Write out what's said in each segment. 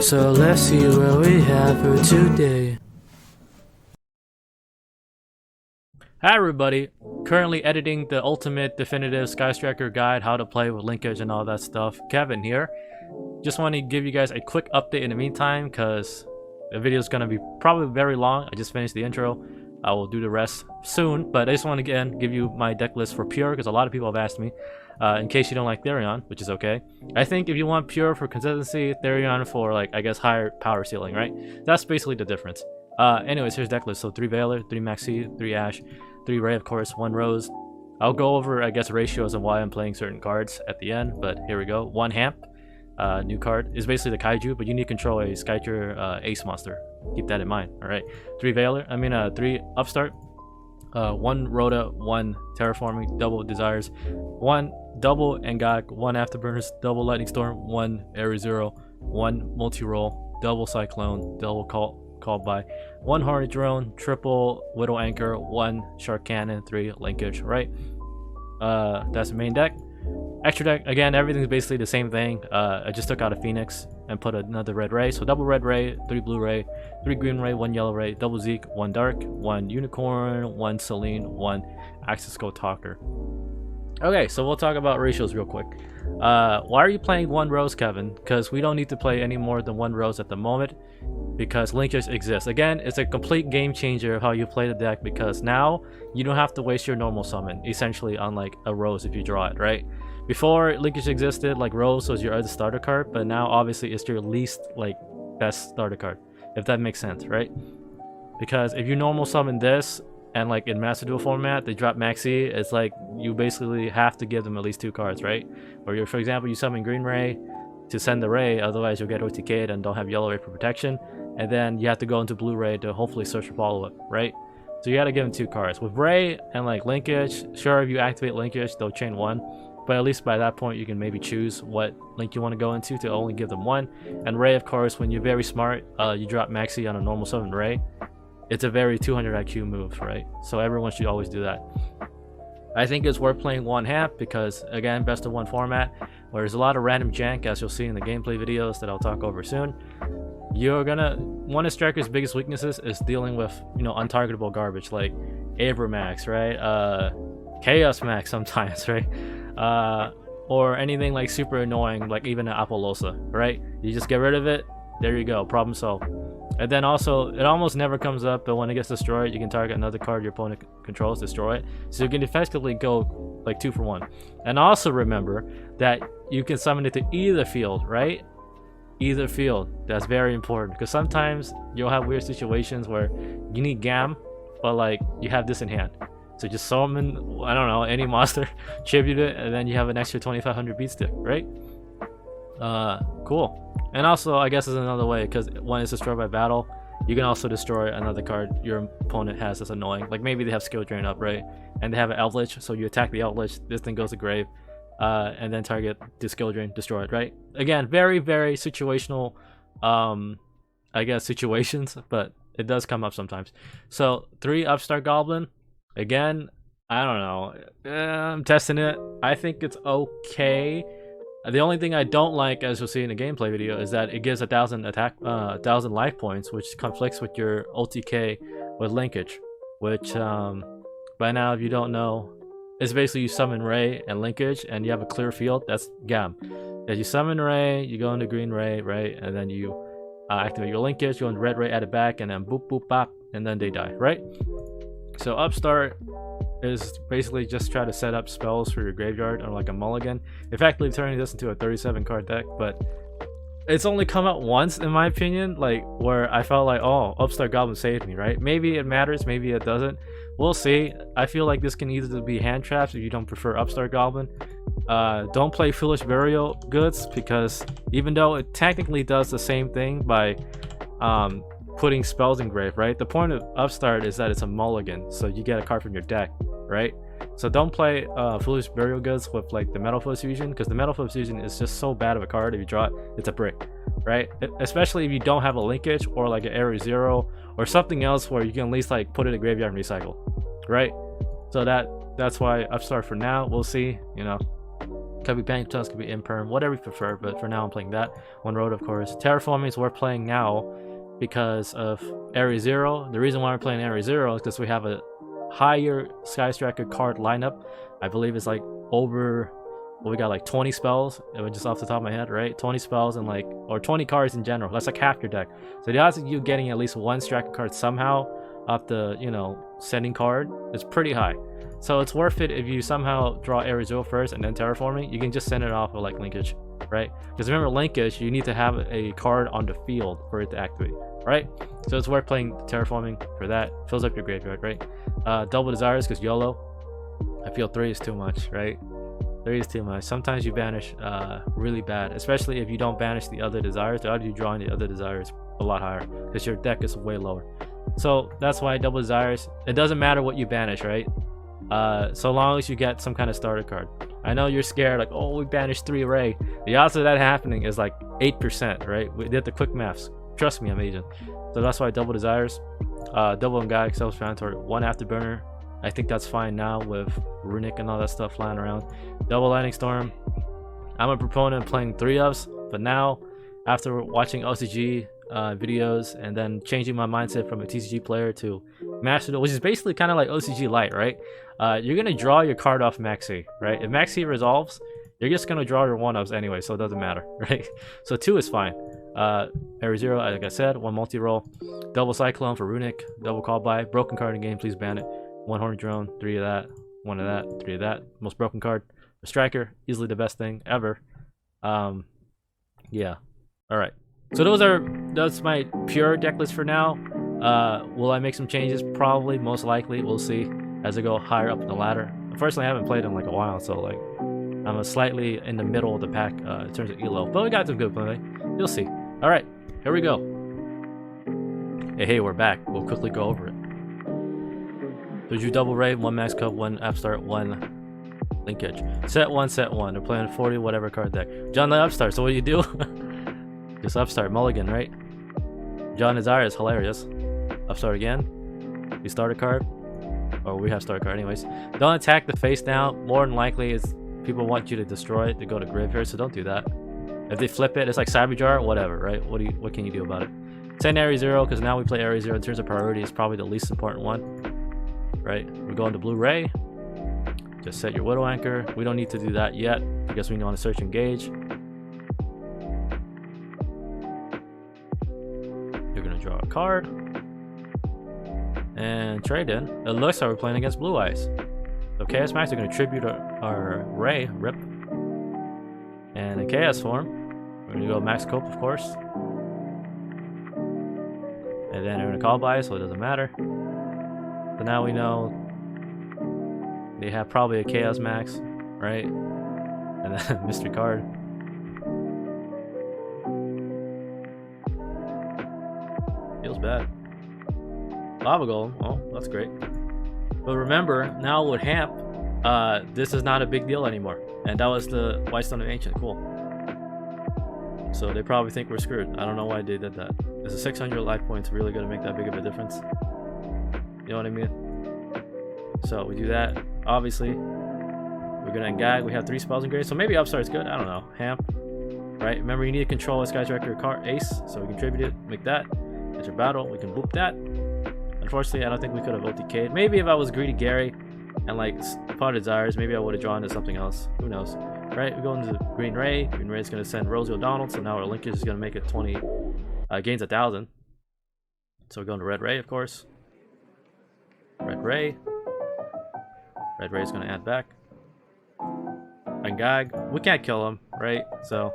So let's see what we have for today. Hi everybody, currently editing the ultimate definitive Sky Striker guide, how to play with linkage and all that stuff. Kevin here. Just want to give you guys a quick update in the meantime because the video is going to be probably very long. I just finished the intro. I will do the rest soon, but I just want to again give you my deck list for pure because a lot of people have asked me. In case you don't like Therion, which is okay. I think if you want pure for consistency, Therion for like I guess higher power ceiling, right? That's basically the difference. Anyways, here's deck list. So 3 Veiler, 3 Maxi, 3 Ash, 3 Ray of course, 1 Rose. I'll go over I guess ratios and why I'm playing certain cards at the end, but here we go. 1 Hamp, new card, is basically the Kaiju, but you need to control a Skytier Ace monster. Keep that in mind, alright? 3 Veiler, 3 Upstart, 1 Rhoda, 1 Terraforming, double Desires, 1 double Engak, 1 Afterburners, double Lightning Storm, 1 Area Zero, 1 Multi-Roll, double Cyclone, double Called by, 1 Hornet Drone, triple Widow Anchor, 1 Shark Cannon, 3 Linkage, right? That's the main deck. Extra deck, again, everything's basically the same thing. I just took out a Phoenix and put another red ray. So double red ray, 3 blue ray, 3 green ray, 1 yellow ray, double Zeke, 1 dark, 1 unicorn, 1 Celine, 1 Axis Go Talker. Okay, so we'll talk about ratios real quick. Why are you playing 1 Rose, Kevin? Because we don't need to play any more than 1 Rose at the moment because linkage exists. Again, it's a complete game changer of how you play the deck because now you don't have to waste your normal summon, essentially on like a Rose if you draw it, right? Before linkage existed, like Rose was your other starter card, but now obviously it's your least like best starter card, if that makes sense, right? Because if you normal summon this and like in Master Duel format they drop Maxi, it's like you basically have to give them at least 2 cards, right? Or for example, you summon Green Ray to send the Ray, otherwise you'll get OTK'd and don't have Yellow Ray for protection, and then you have to go into Blue Ray to hopefully search for follow-up, right? So you gotta give them 2 cards. With Ray and like linkage, sure, if you activate linkage they'll chain 1, but at least by that point you can maybe choose what link you want to go into to only give them 1. And Ray, of course, when you're very smart, you drop Maxi on a normal summon Ray. It's a very 200 IQ move, right? So everyone should always do that. I think it's worth playing 1 Hamp because, again, best of 1 format, where there's a lot of random jank, as you'll see in the gameplay videos that I'll talk over soon. You're gonna... One of Striker's biggest weaknesses is dealing with, you know, untargetable garbage, like Abramax, right? Chaos Max sometimes, right? Or anything like super annoying, like even an Apollosa, right? You just get rid of it, there you go, problem solved. And then also, it almost never comes up, but when it gets destroyed, you can target another card your opponent controls, destroy it. So you can effectively go like 2 for 1. And also remember that you can summon it to either field, right? Either field. That's very important, because sometimes you'll have weird situations where you need Gam, but like you have this in hand. So just summon, I don't know, any monster, tribute it, and then you have an extra 2500 beat stick, right? Cool. And also, I guess is another way, because when it's destroyed by battle, you can also destroy another card your opponent has that's annoying. Like maybe they have skill drain up, right? And they have an Eldritch, so you attack the Eldritch, this thing goes to grave, and then target the skill drain, destroy it, right? Again, very, very situational, I guess, situations, but it does come up sometimes. So 3 Upstart Goblin. Again, I don't know. I'm testing it. I think it's okay. The only thing I don't like, as you'll see in the gameplay video, is that it gives 1,000 attack, 1,000 life points, which conflicts with your OTK with linkage. Which, by now, if you don't know, it's basically you summon Ray and linkage, and you have a clear field. That's Gam. As you summon Ray, you go into Green Ray, right, and then you activate your linkage, go into Red Ray, add it back, and then boop boop bop, and then they die, right? So Upstart is basically just try to set up spells for your graveyard or like a mulligan, effectively turning this into a 37 card deck. But it's only come out once in my opinion, like where I felt like, oh, Upstart Goblin saved me, right? Maybe it matters, maybe it doesn't, we'll see. I feel like this can either be hand traps if you don't prefer Upstart Goblin. Don't play Foolish Burial Goods, because even though it technically does the same thing by putting spells in grave, right? The point of Upstart is that it's a mulligan, so you get a card from your deck, right? So don't play Foolish Burial Goods with like the Metal Foot Fusion, because the Metal Foot Fusion is just so bad of a card. If you draw it, it's a brick, right? Especially if you don't have a linkage or like an Area Zero or something else where you can at least like put it in the graveyard and recycle, right? So that's why Upstart for now. We'll see, you know. Could be bank toss, could be imperm, whatever you prefer, but for now I'm playing that. One road, of course. Terraforming is worth playing now because of Area Zero. The reason why we're playing Area Zero is because we have a higher Sky Striker card lineup. I believe it's like over, well, we got like 20 spells, just off the top of my head, right? 20 spells and like, or 20 cards in general. That's like half your deck. So the odds of you getting at least one striker card somehow off the, you know, sending card is pretty high. So it's worth it if you somehow draw Area Zero first and then Terraforming. You can just send it off with like Linkage, right? Because remember, Linkage, you need to have a card on the field for it to activate, right? So it's worth playing Terraforming for that. Fills up your graveyard, right? Double Desires because YOLO. I feel 3 is too much, right? 3 is too much. Sometimes you banish really bad, especially if you don't banish the other desires. The odds you drawing the other desires a lot higher because your deck is way lower. So that's why Double Desires. It doesn't matter what you banish, right? So long as you get some kind of starter card. I know you're scared, like, oh, we banished 3 array. The odds of that happening is like 8%, right? We did the quick maths. Trust me, I'm Asian. So that's why Double Desires. Double Unguide, Self-Explanatory, 1 Afterburner. I think that's fine now with Runic and all that stuff flying around. Double Lightning Storm. I'm a proponent of playing 3-ofs, but now, after watching OCG videos and then changing my mindset from a TCG player to Master Duel, which is basically kind of like OCG Light, right? You're going to draw your card off Maxi, right? If Maxi resolves, you're just going to draw your 1-ofs anyway, so it doesn't matter, right? So 2 is fine. Area Zero, like I said, 1 multi-roll. Double Cyclone for Runic. Double Call By. Broken card in game, please ban it. 1 Horned Drone, 3 of that, 1 of that, 3 of that. Most broken card. A Striker, easily the best thing ever. Yeah. Alright. So that's my pure deck list for now. Will I make some changes? Probably, most likely. We'll see as I go higher up in the ladder. Unfortunately, I haven't played in like a while, so like I'm slightly in the middle of the pack in terms of elo. But we got some good play. You'll see. Alright, here we go. Hey, we're back. We'll quickly go over it. Did you double raid, 1 max cup, 1 upstart, 1 linkage. Set 1, set 1. They're playing 40 whatever card deck. John the upstart, so what do you do? Just upstart, mulligan, right? John Desire is hilarious. Upstart again. You start a card. Or we have start a card anyways. Don't attack the face down. More than likely is people want you to destroy it to go to graveyard, so don't do that. If they flip it, it's like Cyberjar, whatever, right? What can you do about it? Send Area Zero, because now we play Area Zero in terms of priority is probably the least important one. Right? We go into Blu-ray. Just set your Widow Anchor. We don't need to do that yet because we want to search engage. You're gonna draw a card and trade in. It looks like we're playing against Blue Eyes. So Chaos Max are gonna tribute our Ray, rip. And in Chaos form, we're gonna go Max Cope, of course. And then we're gonna call by, so it doesn't matter. So now we know they have probably a Chaos Max, right? And then mystery card. Feels bad. Lava Golem, oh, that's great. But remember, now with Hamp, this is not a big deal anymore. And that was the Whitestone of Ancient, cool. So they probably think we're screwed. I don't know why they did that. Is a 600 life points really gonna make that big of a difference? You know what I mean? So we do that. Obviously, we're gonna gag. We have 3 spells in grade, so maybe upstart's good. I don't know. Hamp, right? Remember, you need to control a Sky Striker card ace, so we contribute it. Make that. It's your battle. We can boop that. Unfortunately, I don't think we could have OTK'd. Maybe if I was greedy Gary and like Pot of Desires, maybe I would have drawn into something else. Who knows? Right? We go into Green Ray. Green Ray is gonna send Rosie O'Donnell, so now our linkage is gonna make it 20. Gains 1,000. So we're going to Red Ray, of course. Red Ray. Red Ray is going to add back. And Gag. We can't kill him, right? So,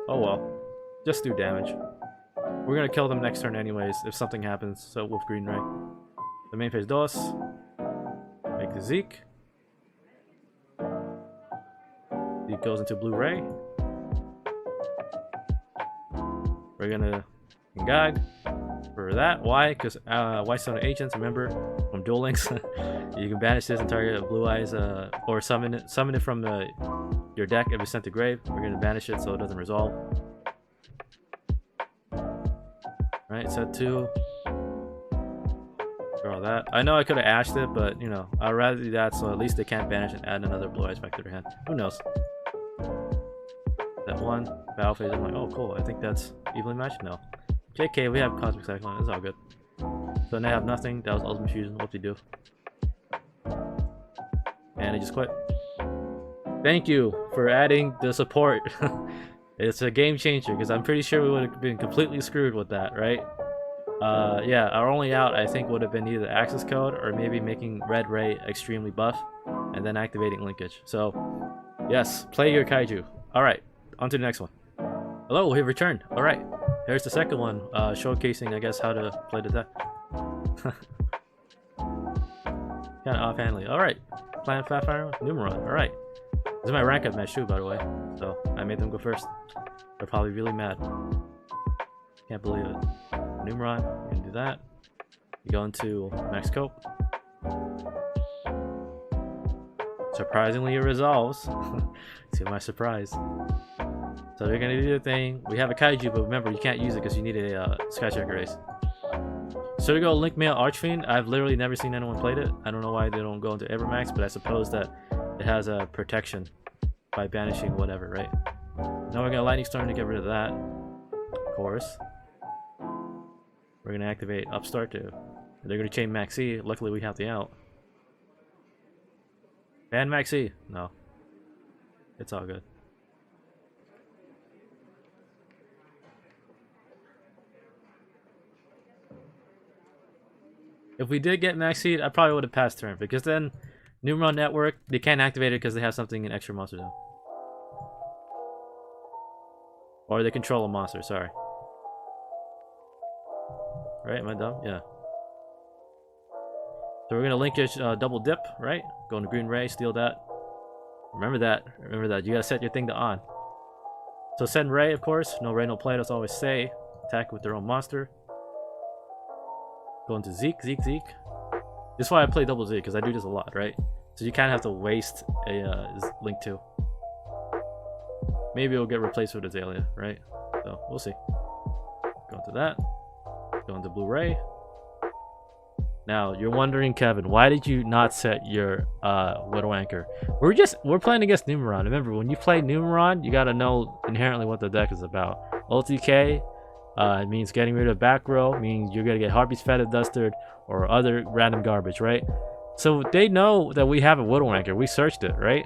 oh well. Just do damage. We're going to kill them next turn anyways if something happens. So with Green Ray. The main phase DOS. Make the Zeke. Zeke goes into Blue Ray. We're going to Gag for that. Why? Because Whitestone Agents, remember from Duel Links, you can banish this and target Blue Eyes, or summon it from your deck if it's sent to grave. We're gonna banish it so it doesn't resolve. Right, set 2. Draw that. I know I could have ashed it, but you know, I'd rather do that so at least they can't banish and add another Blue Eyes back to their hand. Who knows? That one battle phase, I'm like, oh cool, I think that's evenly matched. No. JK, we have Cosmic Cyclone, it's all good. So now I have nothing, that was Ultimate Fusion, whoop-de-doo. And I just quit. Thank you for adding the support. It's a game changer, because I'm pretty sure we would have been completely screwed with that, right? Yeah, our only out, I think, would have been either access code or maybe making Red Ray extremely buff and then activating linkage. So, yes, play your kaiju. Alright, on to the next one. Hello, we returned. Alright, here's the second one, showcasing, I guess, how to play the deck. Kinda offhandedly. Alright, Planet Fire, Numeron. Alright. This is my rank up match too, by the way. So, I made them go first. They're probably really mad. Can't believe it. Numeron, you can do that. You go into Max Cope. Surprisingly, it resolves. See my surprise. So they're gonna do the thing. We have a kaiju, but remember, you can't use it because you need a Skytracker race. So we go Link Mail Archfiend. I've literally never seen anyone played it. I don't know why they don't go into Evermax, but I suppose that it has a protection by banishing whatever, right? Now we're gonna Lightning Storm to get rid of that. Of course. We're gonna activate Upstart too. They're gonna chain Maxi. Luckily we have the out. Ban Maxi. No. It's all good. If we did get Maxi, I probably would have passed turn, because then Numeron Network, they can't activate it because they have something in extra monster zone. Or they control a monster, sorry. Right, am I dumb? Yeah. So we're gonna linkage double dip, right? Go into Green Ray, steal that. Remember that. Remember that. You gotta set your thing to on. So send Ray, of course. No Ray, no play. That's always say. Attack with their own monster. Go into Zeke, Zeke, Zeke. This is why I play double Zeke, because I do this a lot, right? So you kind of have to waste a Link 2. Maybe it'll get replaced with Azalea, right? So we'll see. Go into that. Go into Blue Ray. Now you're wondering, Kevin, why did you not set your Widow Anchor? We're playing against Numeron. Remember, when you play Numeron, you gotta know inherently what the deck is about. Ulti-K, it means getting rid of back row, means you're gonna get Harpy's Fetid Dustard or other random garbage, right? So they know that we have a Widow Anchor. We searched it, right?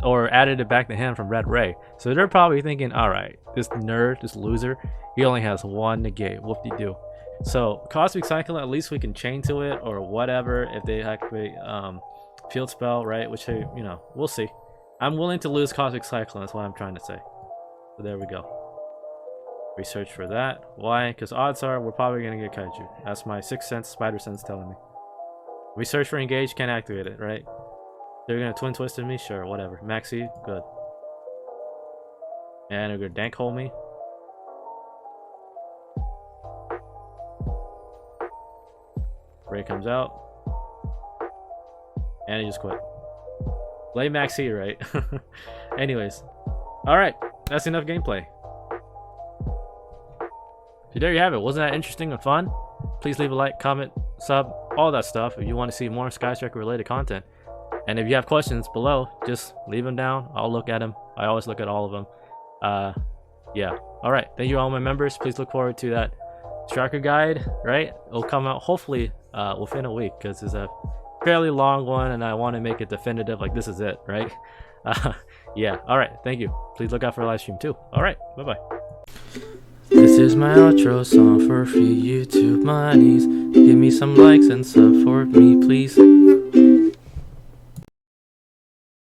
Or added it back to hand from Red Ray. So they're probably thinking, alright, this nerd, this loser, he only has one negate. Whoop-de-doo. So Cosmic Cyclone, at least we can chain to it or whatever if they activate Field Spell, right? Which, you know, we'll see. I'm willing to lose Cosmic Cyclone, that's what I'm trying to say. So there we go. Research for that. Why? Because odds are we're probably going to get Kaiju. That's my 6th sense, Spider Sense telling me. Research for Engage, can't activate it, right? They're going to Twin Twist me? Sure, whatever. Maxi, good. And they're going to Dank Hole me. Ray comes out. And he just quit. Play Maxi, right? Anyways. Alright, that's enough gameplay. So there you have it. Wasn't that interesting and fun? Please leave a like, comment, sub, all that stuff if you want to see more Skytracker related content. And if you have questions below, just leave them down. I'll look at them. I always look at all of them. Yeah. Alright, thank you all my members. Please look forward to that Striker guide, right? It'll come out hopefully within a week, because it's a fairly long one and I want to make it definitive, like this is it, right? Yeah. Alright, thank you. Please look out for a live stream too. Alright, bye-bye. This is my outro song for free YouTube monies. Give me some likes and sub for me, please.